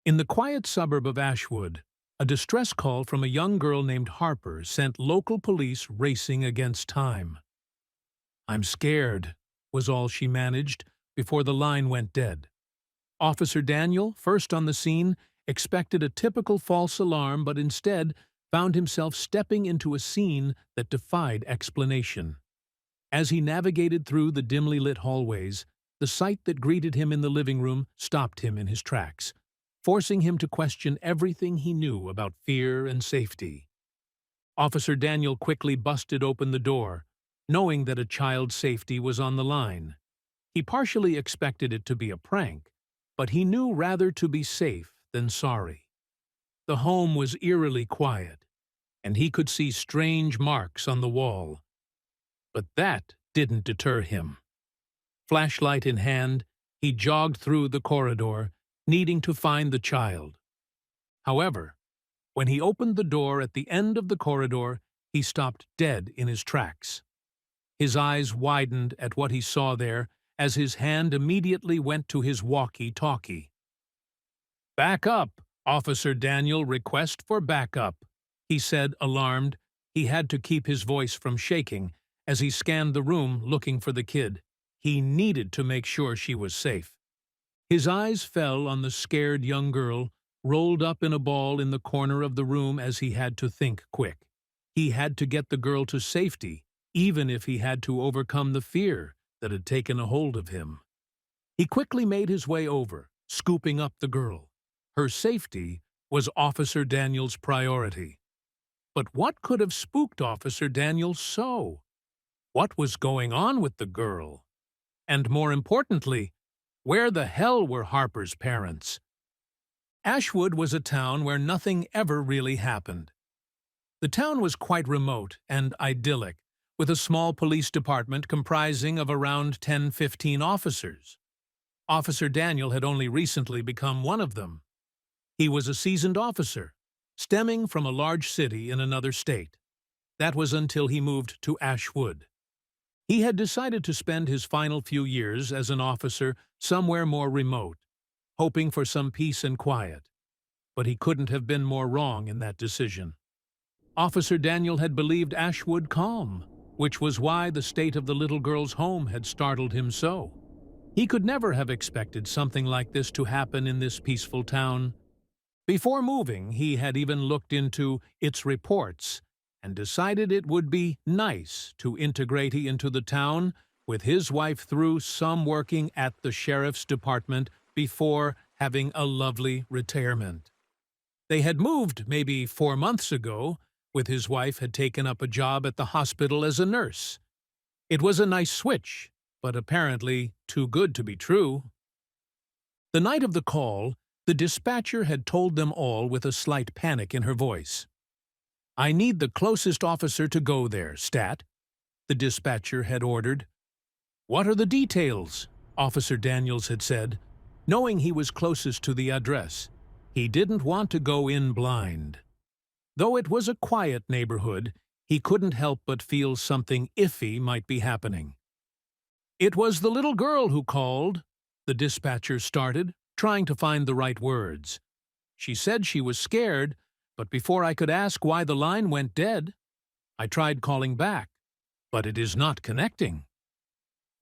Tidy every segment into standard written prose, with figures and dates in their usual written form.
In the quiet suburb of Ashwood, a distress call from a young girl named Harper sent local police racing against time. "I'm scared," was all she managed before the line went dead. Officer Daniel, first on the scene, expected a typical false alarm but instead found himself stepping into a scene that defied explanation. As he navigated through the dimly lit hallways, the sight that greeted him in the living room stopped him in his tracks, forcing him to question everything he knew about fear and safety. Officer Daniel quickly busted open the door, knowing that a child's safety was on the line. He partially expected it to be a prank, but he knew rather to be safe than sorry. The home was eerily quiet, and he could see strange marks on the wall. But that didn't deter him. Flashlight in hand, he jogged through the corridor, needing to find the child. However, when he opened the door at the end of the corridor, he stopped dead in his tracks. His eyes widened at what he saw there as his hand immediately went to his walkie-talkie. "Back up, Officer Daniel, request for backup," he said, alarmed. He had to keep his voice from shaking as he scanned the room looking for the kid. He needed to make sure she was safe. His eyes fell on the scared young girl, rolled up in a ball in the corner of the room as he had to think quick. He had to get the girl to safety, even if he had to overcome the fear that had taken a hold of him. He quickly made his way over, scooping up the girl. Her safety was Officer Daniel's priority. But what could have spooked Officer Daniel so? What was going on with the girl? And more importantly, where the hell were Harper's parents? Ashwood was a town where nothing ever really happened. The town was quite remote and idyllic, with a small police department comprising of around 10-15 officers. Officer Daniel had only recently become one of them. He was a seasoned officer, stemming from a large city in another state. That was until he moved to Ashwood. He had decided to spend his final few years as an officer somewhere more remote, hoping for some peace and quiet. But he couldn't have been more wrong in that decision. Officer Daniel had believed Ashwood calm, which was why the state of the little girl's home had startled him so. He could never have expected something like this to happen in this peaceful town. Before moving, he had even looked into its reports and decided it would be nice to integrate into the town with his wife through some working at the sheriff's department before having a lovely retirement. They had moved maybe 4 months ago, with his wife had taken up a job at the hospital as a nurse. It was a nice switch, but apparently too good to be true. The night of the call, the dispatcher had told them all with a slight panic in her voice. "I need the closest officer to go there, Stat," the dispatcher had ordered. "What are the details?" Officer Daniels had said, knowing he was closest to the address. He didn't want to go in blind. Though it was a quiet neighborhood, he couldn't help but feel something iffy might be happening. "It was the little girl who called," the dispatcher started, trying to find the right words. "She said she was scared, but before I could ask why the line went dead, I tried calling back, but it is not connecting."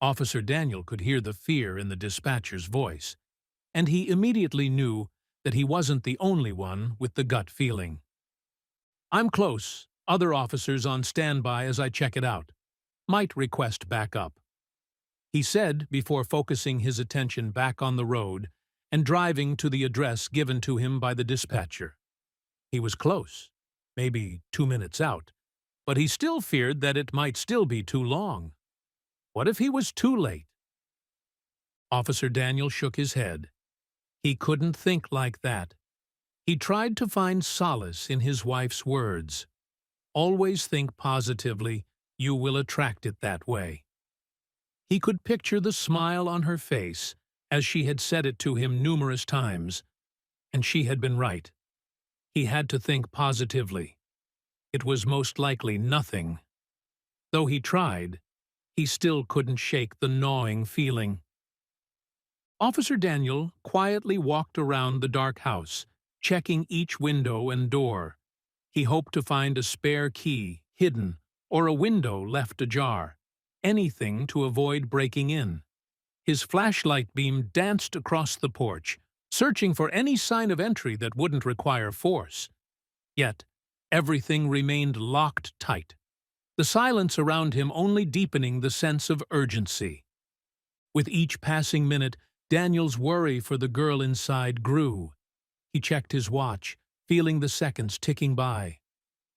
Officer Daniel could hear the fear in the dispatcher's voice, and he immediately knew that he wasn't the only one with the gut feeling. "I'm close. Other officers on standby as I check it out. Might request backup," he said before focusing his attention back on the road and driving to the address given to him by the dispatcher. He was close, maybe 2 minutes out, but he still feared that it might still be too long. What if he was too late? Officer Daniel shook his head. He couldn't think like that. He tried to find solace in his wife's words. "Always think positively, you will attract it that way." He could picture the smile on her face as she had said it to him numerous times, and she had been right. He had to think positively. It was most likely nothing. Though he tried, he still couldn't shake the gnawing feeling. Officer Daniel quietly walked around the dark house, checking each window and door. He hoped to find a spare key, hidden, or a window left ajar, anything to avoid breaking in. His flashlight beam danced across the porch, searching for any sign of entry that wouldn't require force. Yet, everything remained locked tight, the silence around him only deepening the sense of urgency. With each passing minute, Daniel's worry for the girl inside grew. He checked his watch, feeling the seconds ticking by.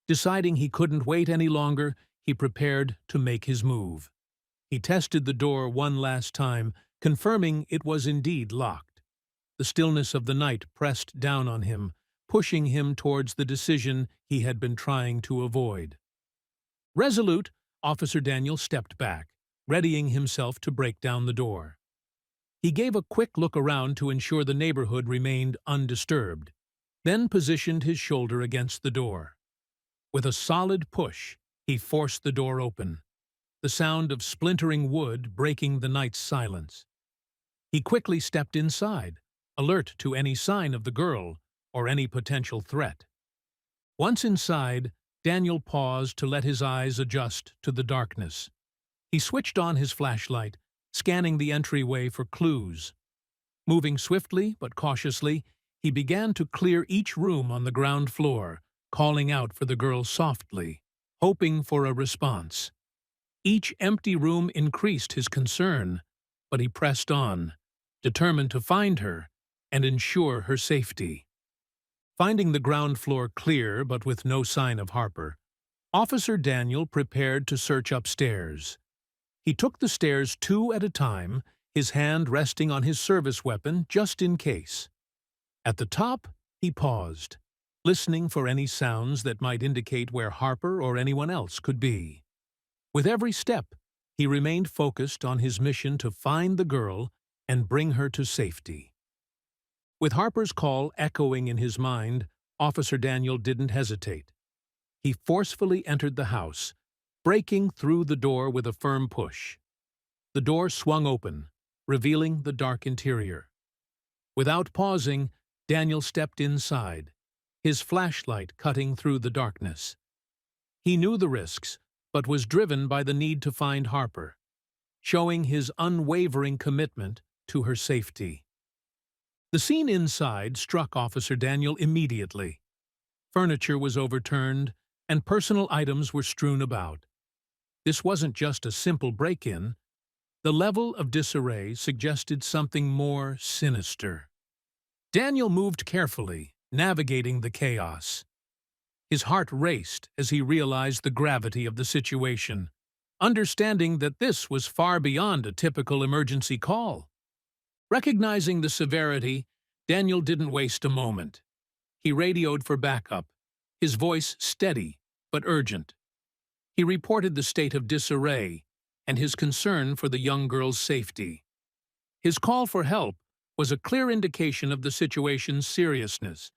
Deciding he couldn't wait any longer, he prepared to make his move. He tested the door one last time, confirming it was indeed locked. The stillness of the night pressed down on him, pushing him towards the decision he had been trying to avoid. Resolute, Officer Daniel stepped back, readying himself to break down the door. He gave a quick look around to ensure the neighborhood remained undisturbed, then positioned his shoulder against the door. With a solid push, he forced the door open, the sound of splintering wood breaking the night's silence. He quickly stepped inside, alert to any sign of the girl or any potential threat. Once inside, Daniel paused to let his eyes adjust to the darkness. He switched on his flashlight, scanning the entryway for clues. Moving swiftly but cautiously, he began to clear each room on the ground floor, calling out for the girl softly, hoping for a response. Each empty room increased his concern, but he pressed on, determined to find her and ensure her safety. Finding the ground floor clear but with no sign of Harper, Officer Daniel prepared to search upstairs. He took the stairs two at a time, his hand resting on his service weapon just in case. At the top, he paused, listening for any sounds that might indicate where Harper or anyone else could be. With every step, he remained focused on his mission to find the girl and bring her to safety. With Harper's call echoing in his mind, Officer Daniel didn't hesitate. He forcefully entered the house, breaking through the door with a firm push. The door swung open, revealing the dark interior. Without pausing, Daniel stepped inside, his flashlight cutting through the darkness. He knew the risks, but was driven by the need to find Harper, showing his unwavering commitment to her safety. The scene inside struck Officer Daniel immediately. Furniture was overturned, and personal items were strewn about. This wasn't just a simple break-in. The level of disarray suggested something more sinister. Daniel moved carefully, navigating the chaos. His heart raced as he realized the gravity of the situation, understanding that this was far beyond a typical emergency call. Recognizing the severity, Daniel didn't waste a moment. He radioed for backup, his voice steady but urgent. He reported the state of disarray and his concern for the young girl's safety. His call for help was a clear indication of the situation's seriousness,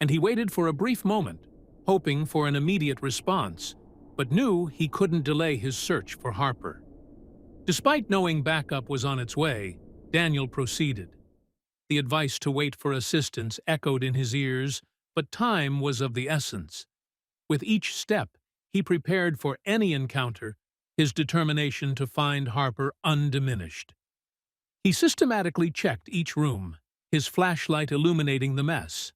and he waited for a brief moment, hoping for an immediate response, but knew he couldn't delay his search for Harper. Despite knowing backup was on its way, Daniel proceeded. The advice to wait for assistance echoed in his ears, but time was of the essence. With each step, he prepared for any encounter, his determination to find Harper undiminished. He systematically checked each room, his flashlight illuminating the mess.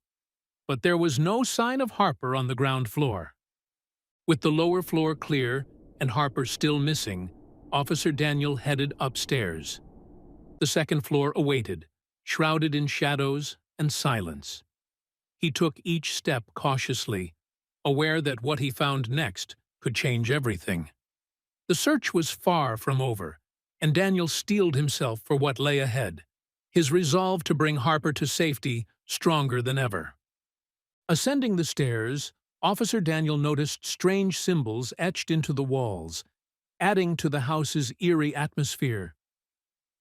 But there was no sign of Harper on the ground floor. With the lower floor clear and Harper still missing, Officer Daniel headed upstairs. The second floor awaited, shrouded in shadows and silence. He took each step cautiously, aware that what he found next could change everything. The search was far from over, and Daniel steeled himself for what lay ahead, his resolve to bring Harper to safety stronger than ever. Ascending the stairs, Officer Daniel noticed strange symbols etched into the walls, adding to the house's eerie atmosphere.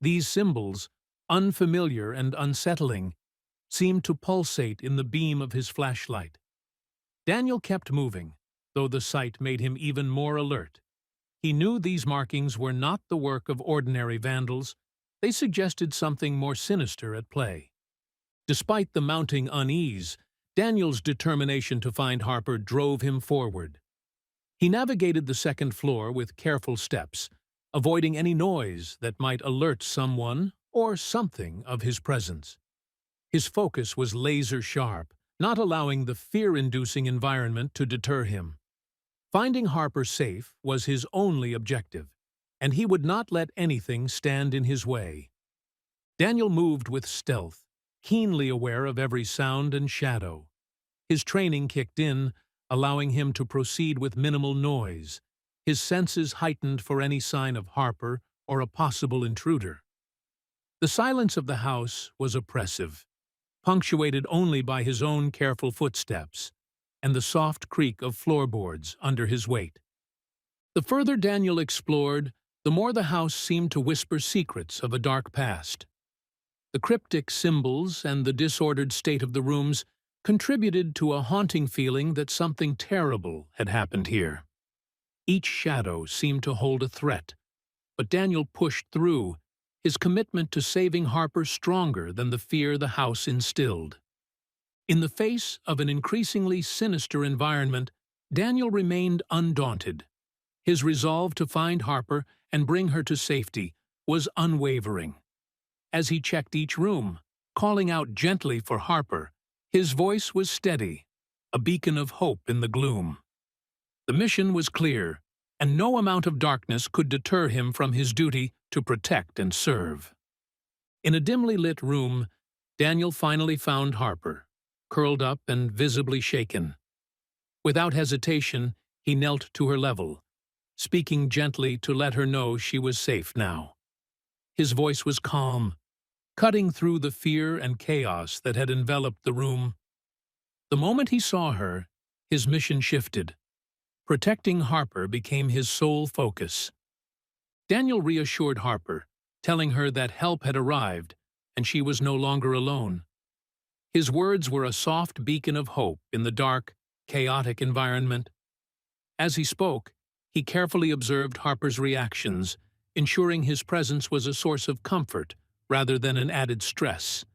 These symbols, unfamiliar and unsettling, seemed to pulsate in the beam of his flashlight. Daniel kept moving, though the sight made him even more alert. He knew these markings were not the work of ordinary vandals, they suggested something more sinister at play. Despite the mounting unease, Daniel's determination to find Harper drove him forward. He navigated the second floor with careful steps, avoiding any noise that might alert someone or something of his presence. His focus was laser-sharp, not allowing the fear-inducing environment to deter him. Finding Harper safe was his only objective, and he would not let anything stand in his way. Daniel moved with stealth, keenly aware of every sound and shadow. His training kicked in, allowing him to proceed with minimal noise, his senses heightened for any sign of Harper or a possible intruder. The silence of the house was oppressive, punctuated only by his own careful footsteps and the soft creak of floorboards under his weight. The further Daniel explored, the more the house seemed to whisper secrets of a dark past. The cryptic symbols and the disordered state of the rooms contributed to a haunting feeling that something terrible had happened here. Each shadow seemed to hold a threat, but Daniel pushed through, his commitment to saving Harper stronger than the fear the house instilled. In the face of an increasingly sinister environment, Daniel remained undaunted. His resolve to find Harper and bring her to safety was unwavering. As he checked each room, calling out gently for Harper, his voice was steady, a beacon of hope in the gloom. The mission was clear, and no amount of darkness could deter him from his duty to protect and serve. In a dimly lit room, Daniel finally found Harper, curled up and visibly shaken. Without hesitation, he knelt to her level, speaking gently to let her know she was safe now. His voice was calm, cutting through the fear and chaos that had enveloped the room. The moment he saw her, his mission shifted. Protecting Harper became his sole focus. Daniel reassured Harper, telling her that help had arrived and she was no longer alone. His words were a soft beacon of hope in the dark, chaotic environment. As he spoke, he carefully observed Harper's reactions, ensuring his presence was a source of comfort rather than an added stress.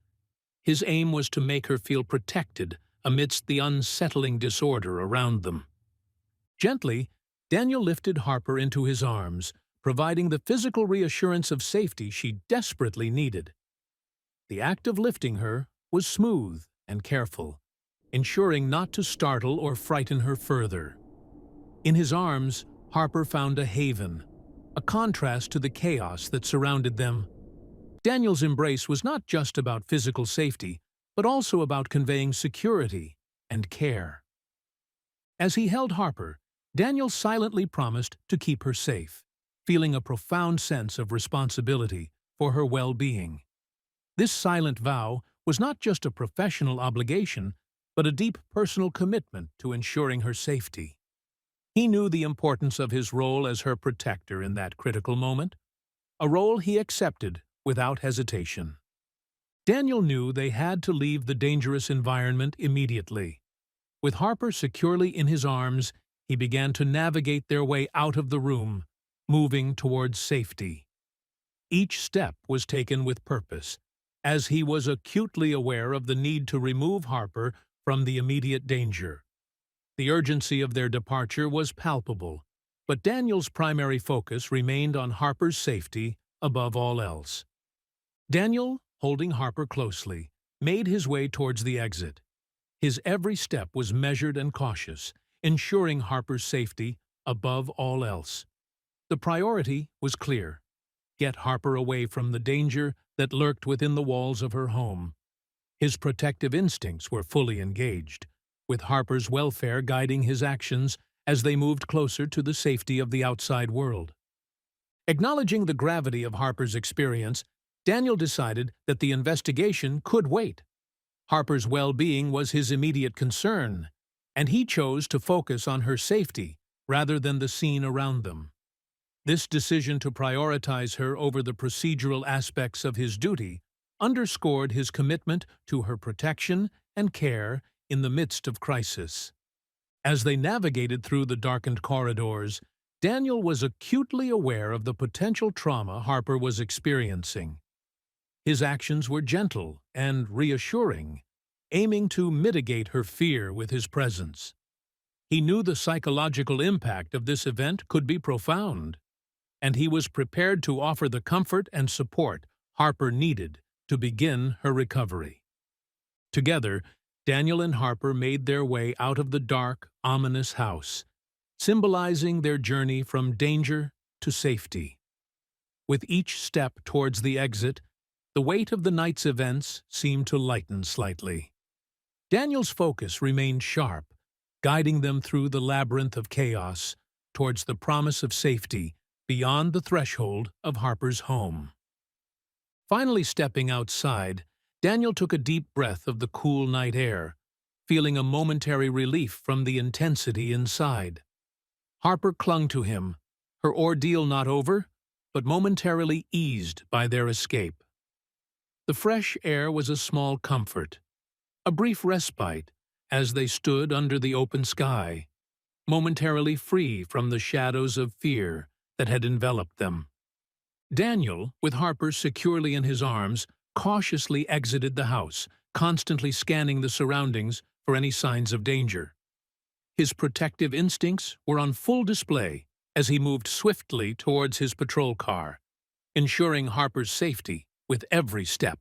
His aim was to make her feel protected amidst the unsettling disorder around them. Gently, Daniel lifted Harper into his arms, providing the physical reassurance of safety she desperately needed. The act of lifting her was smooth and careful, ensuring not to startle or frighten her further. In his arms, Harper found a haven, a contrast to the chaos that surrounded them. Daniel's embrace was not just about physical safety, but also about conveying security and care. As he held Harper, Daniel silently promised to keep her safe, feeling a profound sense of responsibility for her well-being. This silent vow was not just a professional obligation, but a deep personal commitment to ensuring her safety. He knew the importance of his role as her protector in that critical moment, a role he accepted without hesitation. Daniel knew they had to leave the dangerous environment immediately. With Harper securely in his arms, he began to navigate their way out of the room, moving towards safety. Each step was taken with purpose, as he was acutely aware of the need to remove Harper from the immediate danger. The urgency of their departure was palpable, but Daniel's primary focus remained on Harper's safety above all else. Daniel, holding Harper closely, made his way towards the exit. His every step was measured and cautious, ensuring Harper's safety above all else. The priority was clear: get Harper away from the danger that lurked within the walls of her home. His protective instincts were fully engaged, with Harper's welfare guiding his actions as they moved closer to the safety of the outside world. Acknowledging the gravity of Harper's experience, Daniel decided that the investigation could wait. Harper's well-being was his immediate concern, and he chose to focus on her safety rather than the scene around them. This decision to prioritize her over the procedural aspects of his duty underscored his commitment to her protection and care in the midst of crisis. As they navigated through the darkened corridors, Daniel was acutely aware of the potential trauma Harper was experiencing. His actions were gentle and reassuring, aiming to mitigate her fear with his presence. He knew the psychological impact of this event could be profound, and he was prepared to offer the comfort and support Harper needed to begin her recovery. Together, Daniel and Harper made their way out of the dark, ominous house, symbolizing their journey from danger to safety. With each step towards the exit, the weight of the night's events seemed to lighten slightly. Daniel's focus remained sharp, guiding them through the labyrinth of chaos towards the promise of safety beyond the threshold of Harper's home. Finally stepping outside, Daniel took a deep breath of the cool night air, feeling a momentary relief from the intensity inside. Harper clung to him, her ordeal not over, but momentarily eased by their escape. The fresh air was a small comfort, a brief respite as they stood under the open sky, momentarily free from the shadows of fear that had enveloped them. Daniel, with Harper securely in his arms, cautiously exited the house, constantly scanning the surroundings for any signs of danger. His protective instincts were on full display as he moved swiftly towards his patrol car, ensuring Harper's safety with every step.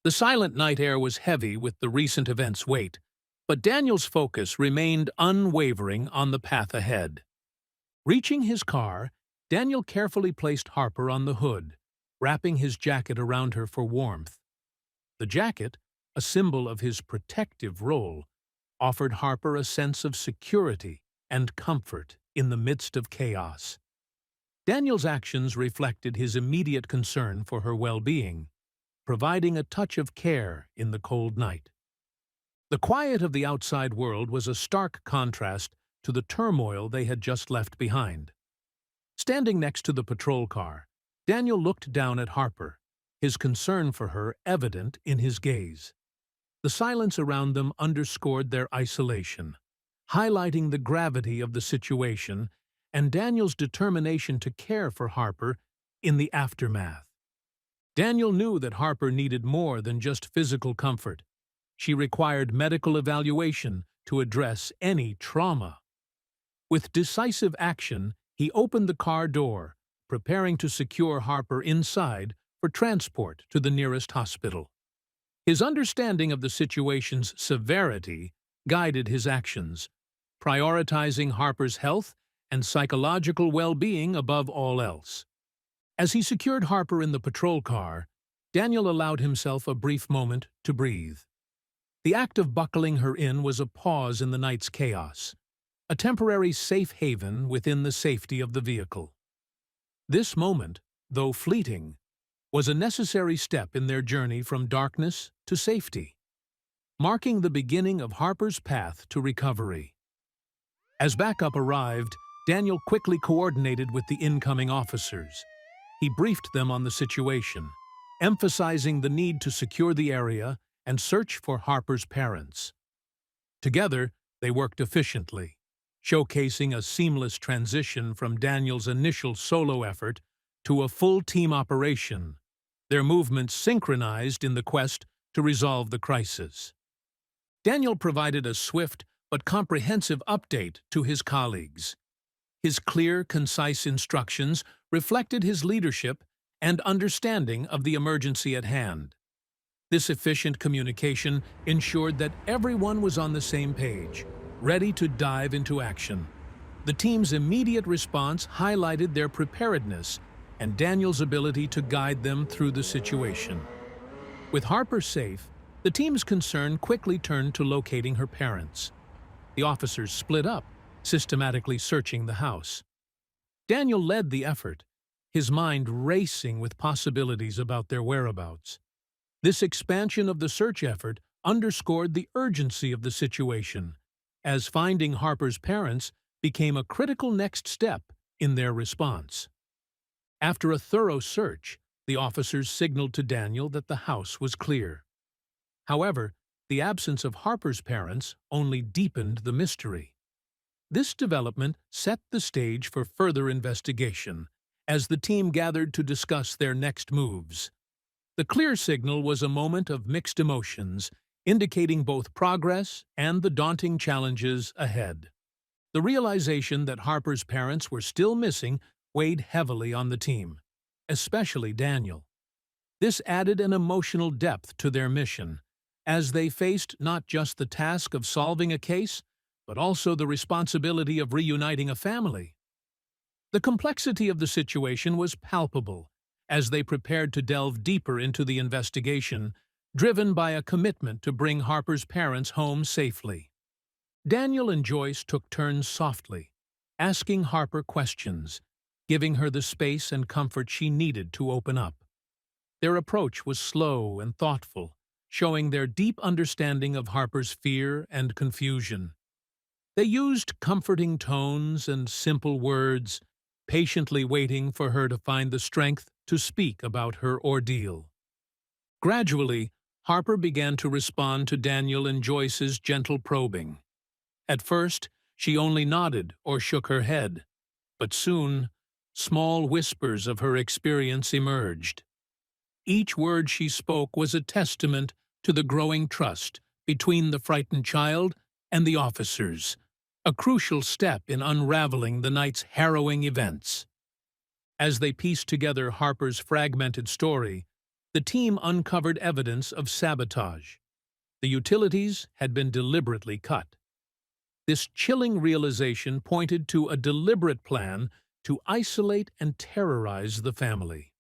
The silent night air was heavy with the recent events' weight, but Daniel's focus remained unwavering on the path ahead. Reaching his car, Daniel carefully placed Harper on the hood, wrapping his jacket around her for warmth. The jacket, a symbol of his protective role, offered Harper a sense of security and comfort in the midst of chaos. Daniel's actions reflected his immediate concern for her well-being, providing a touch of care in the cold night. The quiet of the outside world was a stark contrast to the turmoil they had just left behind. Standing next to the patrol car, Daniel looked down at Harper, his concern for her evident in his gaze. The silence around them underscored their isolation, highlighting the gravity of the situation and Daniel's determination to care for Harper in the aftermath. Daniel knew that Harper needed more than just physical comfort. She required medical evaluation to address any trauma. With decisive action, he opened the car door, preparing to secure Harper inside for transport to the nearest hospital. His understanding of the situation's severity guided his actions, prioritizing Harper's health and psychological well-being above all else. As he secured Harper in the patrol car, Daniel allowed himself a brief moment to breathe. The act of buckling her in was a pause in the night's chaos, a temporary safe haven within the safety of the vehicle. This moment, though fleeting, was a necessary step in their journey from darkness to safety, marking the beginning of Harper's path to recovery. As backup arrived, Daniel quickly coordinated with the incoming officers. He briefed them on the situation, emphasizing the need to secure the area and search for Harper's parents. Together, they worked efficiently, showcasing a seamless transition from Daniel's initial solo effort to a full team operation, their movements synchronized in the quest to resolve the crisis. Daniel provided a swift but comprehensive update to his colleagues. His clear, concise instructions reflected his leadership and understanding of the emergency at hand. This efficient communication ensured that everyone was on the same page, ready to dive into action. The team's immediate response highlighted their preparedness and Daniel's ability to guide them through the situation. With Harper safe, the team's concern quickly turned to locating her parents. The officers split up, systematically searching the house. Daniel led the effort, his mind racing with possibilities about their whereabouts. This expansion of the search effort underscored the urgency of the situation, as finding Harper's parents became a critical next step in their response. After a thorough search, the officers signaled to Daniel that the house was clear. However, the absence of Harper's parents only deepened the mystery. This development set the stage for further investigation as the team gathered to discuss their next moves. The clear signal was a moment of mixed emotions, indicating both progress and the daunting challenges ahead. The realization that Harper's parents were still missing weighed heavily on the team, especially Daniel. This added an emotional depth to their mission, as they faced not just the task of solving a case, but also the responsibility of reuniting a family. The complexity of the situation was palpable as they prepared to delve deeper into the investigation, driven by a commitment to bring Harper's parents home safely. Daniel and Joyce took turns softly, asking Harper questions, giving her the space and comfort she needed to open up. Their approach was slow and thoughtful, showing their deep understanding of Harper's fear and confusion. They used comforting tones and simple words, patiently waiting for her to find the strength to speak about her ordeal. Gradually, Harper began to respond to Daniel and Joyce's gentle probing. At first, she only nodded or shook her head, but soon, small whispers of her experience emerged. Each word she spoke was a testament to the growing trust between the frightened child and the officers, a crucial step in unraveling the night's harrowing events. As they pieced together Harper's fragmented story, the team uncovered evidence of sabotage. The utilities had been deliberately cut. This chilling realization pointed to a deliberate plan to isolate and terrorize the family.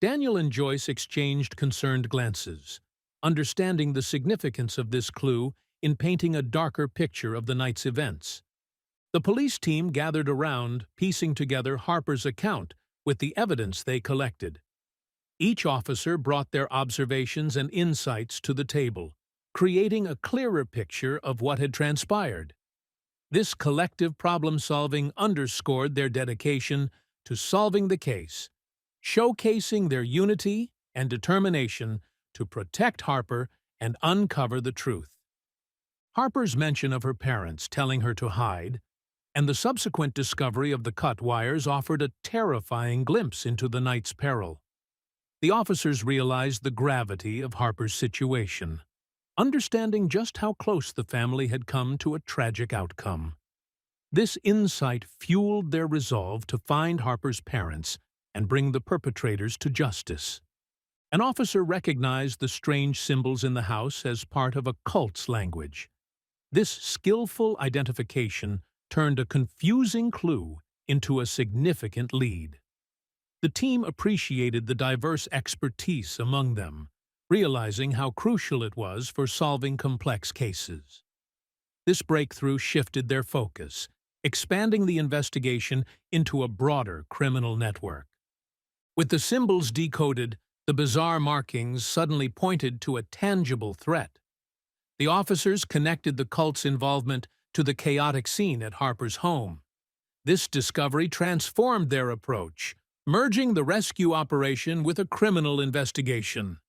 Daniel and Joyce exchanged concerned glances, understanding the significance of this clue in painting a darker picture of the night's events. The police team gathered around, piecing together Harper's account with the evidence they collected. Each officer brought their observations and insights to the table, creating a clearer picture of what had transpired. This collective problem-solving underscored their dedication to solving the case, showcasing their unity and determination to protect Harper and uncover the truth. Harper's mention of her parents telling her to hide, and the subsequent discovery of the cut wires offered a terrifying glimpse into the night's peril. The officers realized the gravity of Harper's situation, understanding just how close the family had come to a tragic outcome. This insight fueled their resolve to find Harper's parents and bring the perpetrators to justice. An officer recognized the strange symbols in the house as part of a cult's language. This skillful identification turned a confusing clue into a significant lead. The team appreciated the diverse expertise among them, realizing how crucial it was for solving complex cases. This breakthrough shifted their focus, expanding the investigation into a broader criminal network. With the symbols decoded, the bizarre markings suddenly pointed to a tangible threat. The officers connected the cult's involvement to the chaotic scene at Harper's home. This discovery transformed their approach, merging the rescue operation with a criminal investigation.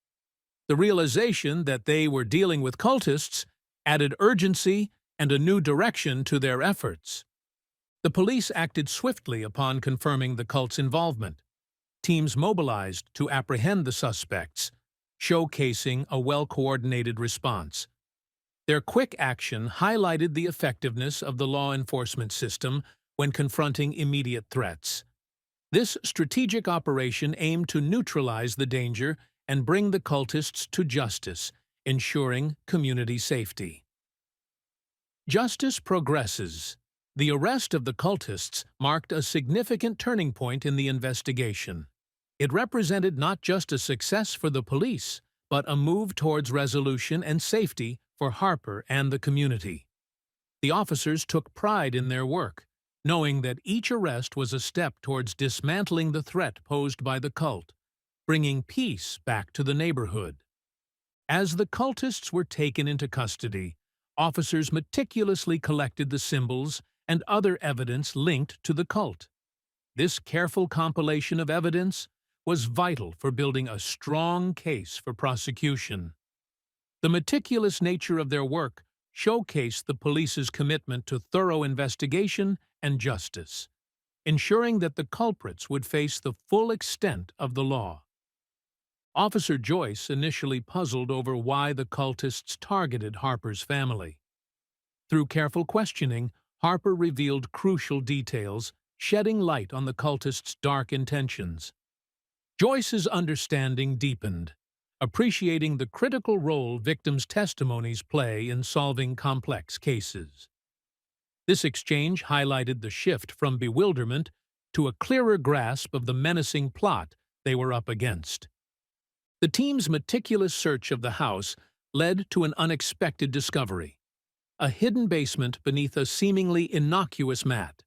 The realization that they were dealing with cultists added urgency and a new direction to their efforts. The police acted swiftly upon confirming the cult's involvement. Teams mobilized to apprehend the suspects, showcasing a well-coordinated response. Their quick action highlighted the effectiveness of the law enforcement system when confronting immediate threats. This strategic operation aimed to neutralize the danger and bring the cultists to justice, ensuring community safety. Justice progresses. The arrest of the cultists marked a significant turning point in the investigation. It represented not just a success for the police, but a move towards resolution and safety for Harper and the community. The officers took pride in their work, knowing that each arrest was a step towards dismantling the threat posed by the cult, bringing peace back to the neighborhood. As the cultists were taken into custody, officers meticulously collected the symbols and other evidence linked to the cult. This careful compilation of evidence was vital for building a strong case for prosecution. The meticulous nature of their work showcased the police's commitment to thorough investigation and justice, ensuring that the culprits would face the full extent of the law. Officer Joyce initially puzzled over why the cultists targeted Harper's family. Through careful questioning, Harper revealed crucial details, shedding light on the cultists' dark intentions. Joyce's understanding deepened, appreciating the critical role victims' testimonies play in solving complex cases. This exchange highlighted the shift from bewilderment to a clearer grasp of the menacing plot they were up against. The team's meticulous search of the house led to an unexpected discovery: a hidden basement beneath a seemingly innocuous mat.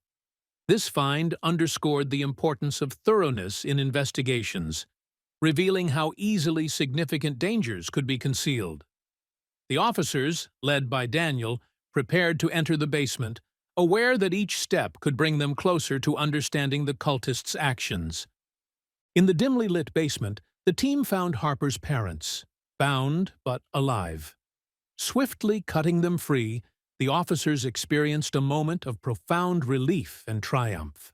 This find underscored the importance of thoroughness in investigations, revealing how easily significant dangers could be concealed. The officers, led by Daniel, prepared to enter the basement, aware that each step could bring them closer to understanding the cultists' actions. In the dimly lit basement, the team found Harper's parents, bound but alive. Swiftly cutting them free, the officers experienced a moment of profound relief and triumph.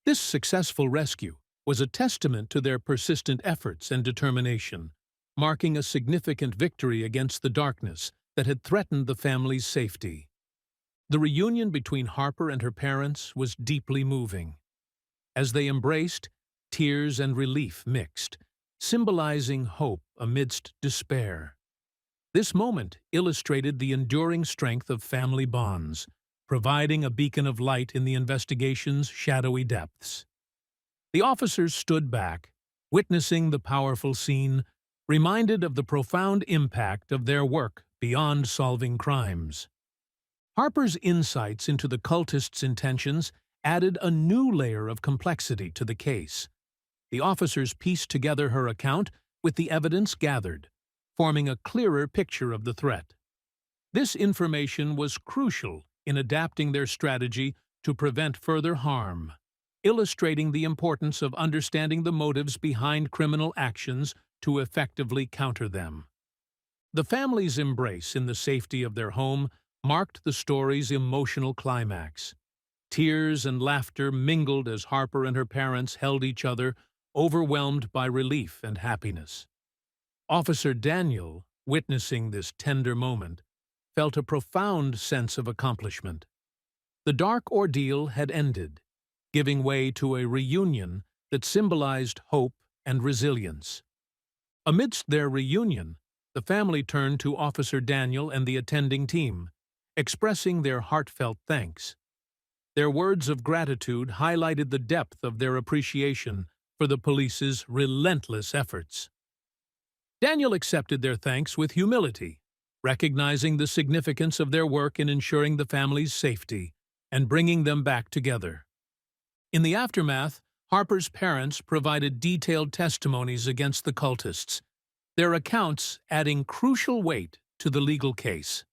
This successful rescue was a testament to their persistent efforts and determination, marking a significant victory against the darkness that had threatened the family's safety. The reunion between Harper and her parents was deeply moving. As they embraced, tears and relief mixed, symbolizing hope amidst despair. This moment illustrated the enduring strength of family bonds, providing a beacon of light in the investigation's shadowy depths. The officers stood back, witnessing the powerful scene, reminded of the profound impact of their work beyond solving crimes. Harper's insights into the cultists' intentions added a new layer of complexity to the case. The officers pieced together her account with the evidence gathered, forming a clearer picture of the threat. This information was crucial in adapting their strategy to prevent further harm, illustrating the importance of understanding the motives behind criminal actions to effectively counter them. The family's embrace in the safety of their home marked the story's emotional climax. Tears and laughter mingled as Harper and her parents held each other, overwhelmed by relief and happiness. Officer Daniel, witnessing this tender moment, felt a profound sense of accomplishment. The dark ordeal had ended, giving way to a reunion that symbolized hope and resilience. Amidst their reunion, the family turned to Officer Daniel and the attending team, expressing their heartfelt thanks. Their words of gratitude highlighted the depth of their appreciation for the police's relentless efforts. Daniel accepted their thanks with humility, recognizing the significance of their work in ensuring the family's safety and bringing them back together. In the aftermath, Harper's parents provided detailed testimonies against the cultists, their accounts adding crucial weight to the legal case.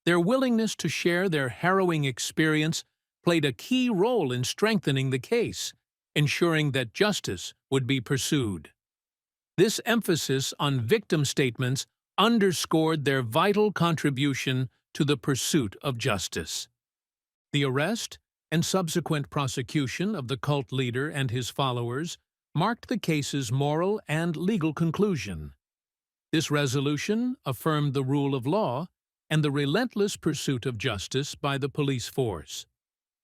Their willingness to share their harrowing experience played a key role in strengthening the case, ensuring that justice would be pursued. This emphasis on victim statements underscored their vital contribution to the pursuit of justice. The arrest and subsequent prosecution of the cult leader and his followers marked the case's moral and legal conclusion. This resolution affirmed the rule of law and the relentless pursuit of justice by the police force.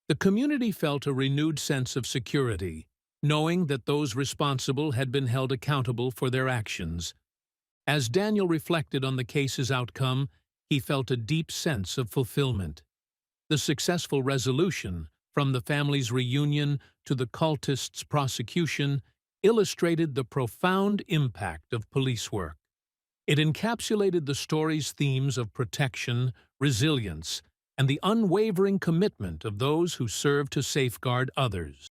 The community felt a renewed sense of security, knowing that those responsible had been held accountable for their actions. As Daniel reflected on the case's outcome, he felt a deep sense of fulfillment. The successful resolution, from the family's reunion to the cultists' prosecution, illustrated the profound impact of police work. It encapsulated the story's themes of protection, resilience, and the unwavering commitment of those who serve to safeguard others.